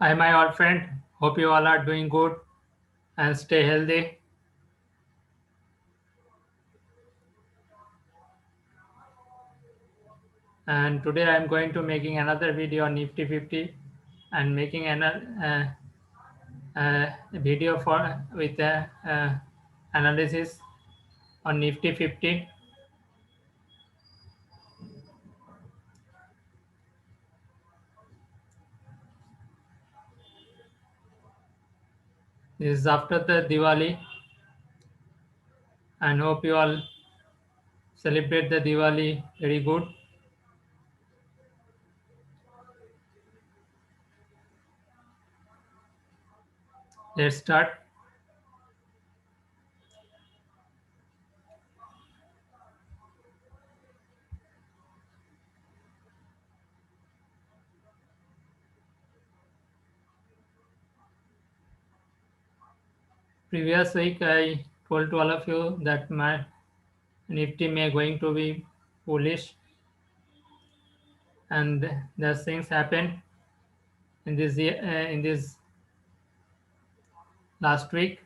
Hi, my old friend. Hope you all are doing good and stay healthy. And today I am going to making another video on Nifty 50 and making another video for with analysis on Nifty 50. This is after the Diwali, and hope you all celebrate the Diwali very good. Let's start. Previous week I told to all of you that my Nifty may going to be bullish, and the things happened in this last week.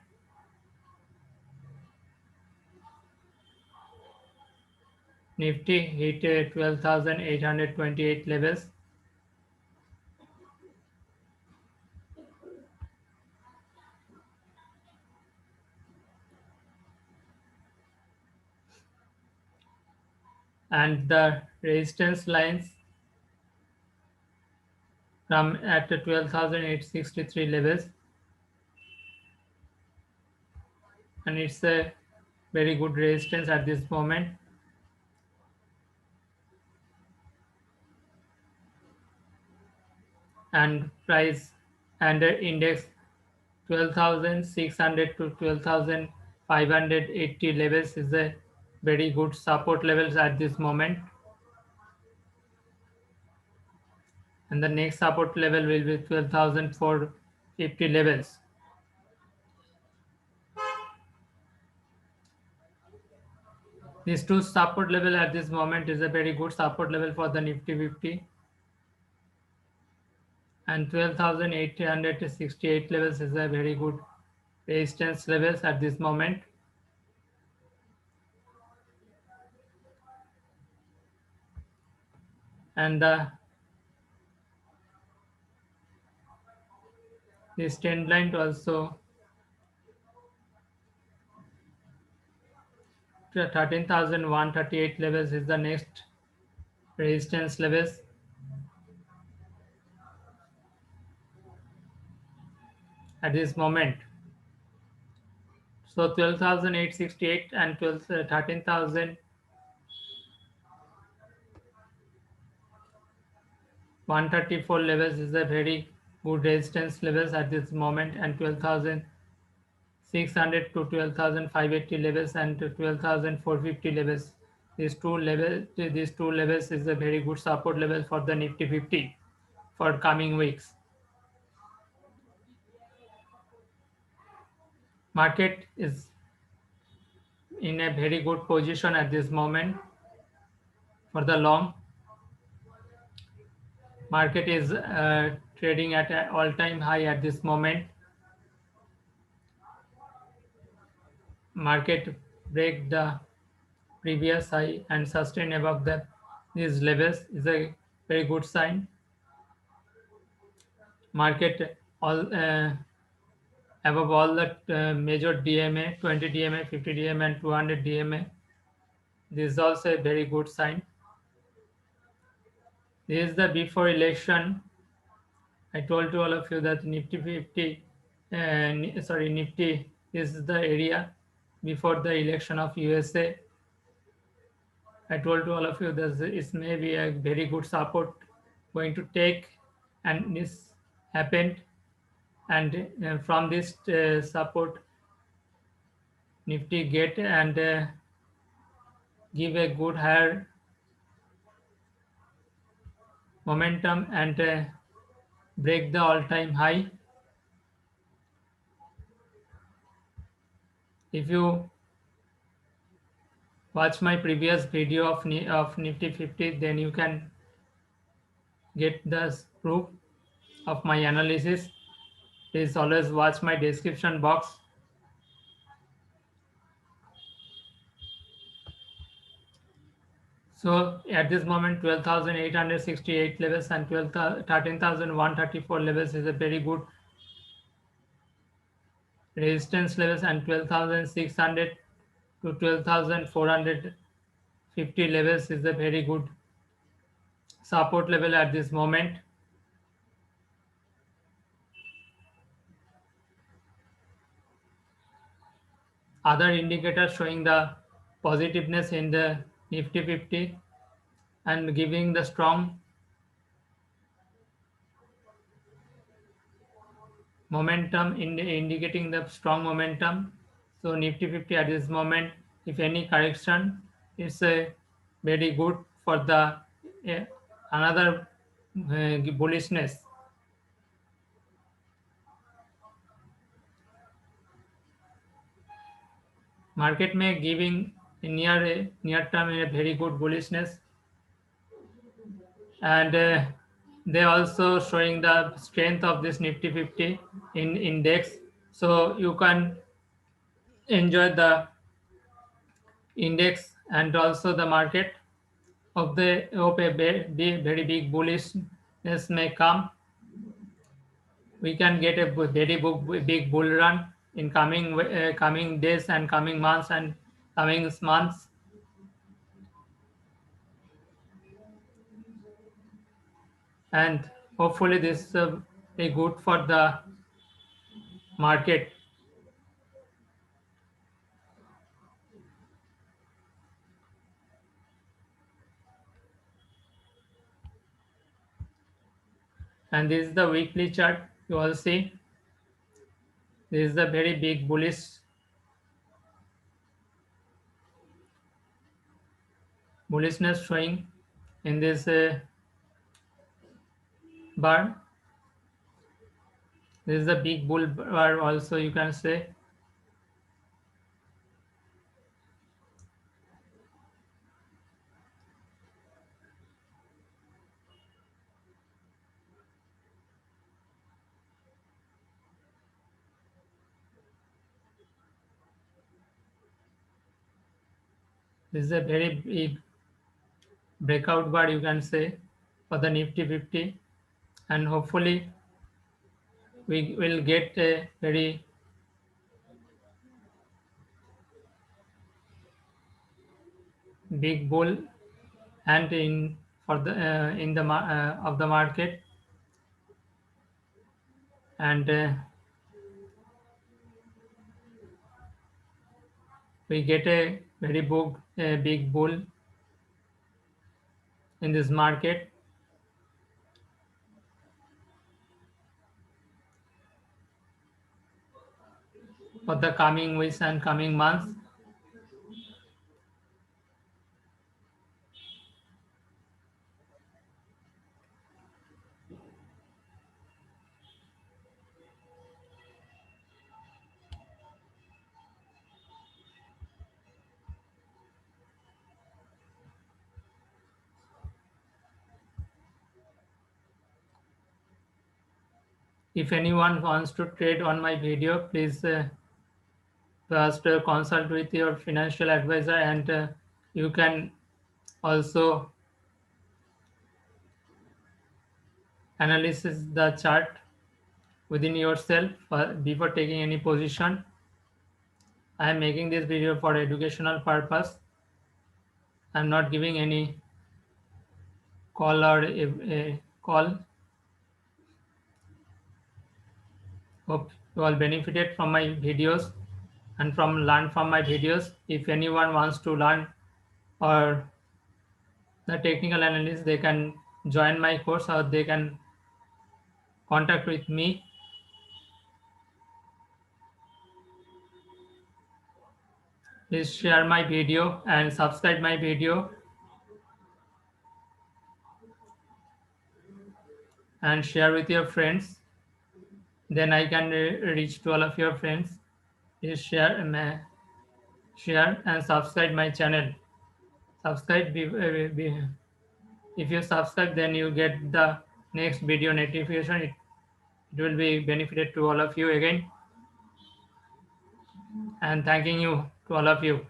Nifty hit 12,828 levels, and the resistance lines come at 12,863 levels, and it's a very good resistance at this moment. And price under index 12,600 to 12,580 levels is a very good support levels at this moment, and the next support level will be 12,450 levels. These two support level at this moment is a very good support level for the Nifty 50, and 12,868 levels is a very good resistance levels at this moment. And this trend line also 13,138 levels is the next resistance levels at this moment. So 12,868 and 13,134 levels is a very good resistance levels at this moment, and 12,600 to 12,580 levels and to 12,450 levels. These two levels is a very good support level for the Nifty 50 for coming weeks. Market is in a very good position at this moment for the long. Market is trading at an all-time high at this moment. Market break the previous high and sustain above these levels is a very good sign. Market above all the major DMA, 20 DMA, 50 DMA, and 200 DMA. This is also a very good sign. This is the before election. I told to all of you that Nifty 50, Nifty is the area before the election of USA. I told to all of you that it may be a very good support going to take, and this happened. And from this support, Nifty get and give a good higher momentum and break the all-time high. If you watch my previous video of Nifty 50, then you can get the proof. of my analysis, please always watch my description box. So at this moment 12,868 levels and 13,134 levels is a very good resistance levels, and 12,600 to 12,450 levels is a very good support level at this moment. Other indicators showing the positiveness in the Nifty 50 and giving the strong momentum, indicating the strong momentum. So Nifty 50 at this moment, if any correction, it's a very good for the another bullishness. Market may giving near term a very good bullishness, and they also showing the strength of this Nifty 50 in index. So you can enjoy the index and also the market of a very big bullishness may come. We can get a very big bull run in coming days and coming months and coming months. And hopefully this is good for the market. And this is the weekly chart. You all see this is the very big bullishness showing in this bar. This is the big bull bar also, you can say. This is a very big breakout bar, you can say, for the Nifty 50, and hopefully we will get a very big bull and in for the in the of the market, and we get a very big bull in this market. For the coming weeks and coming months. If anyone wants to trade on my video, please first consult with your financial advisor, and you can also analyze the chart within yourself before taking any position. I am making this video for educational purpose. I am not giving any call or a call. Hope you all benefited from my videos and learn from my videos. If anyone wants to learn or the technical analysis, they can join my course or they can contact with me. Please share my video and subscribe my video and share with your friends. Then I can reach to all of your friends. Please share and subscribe my channel. Subscribe. If you subscribe, then you get the next video notification. It will be benefited to all of you again. And thanking you to all of you.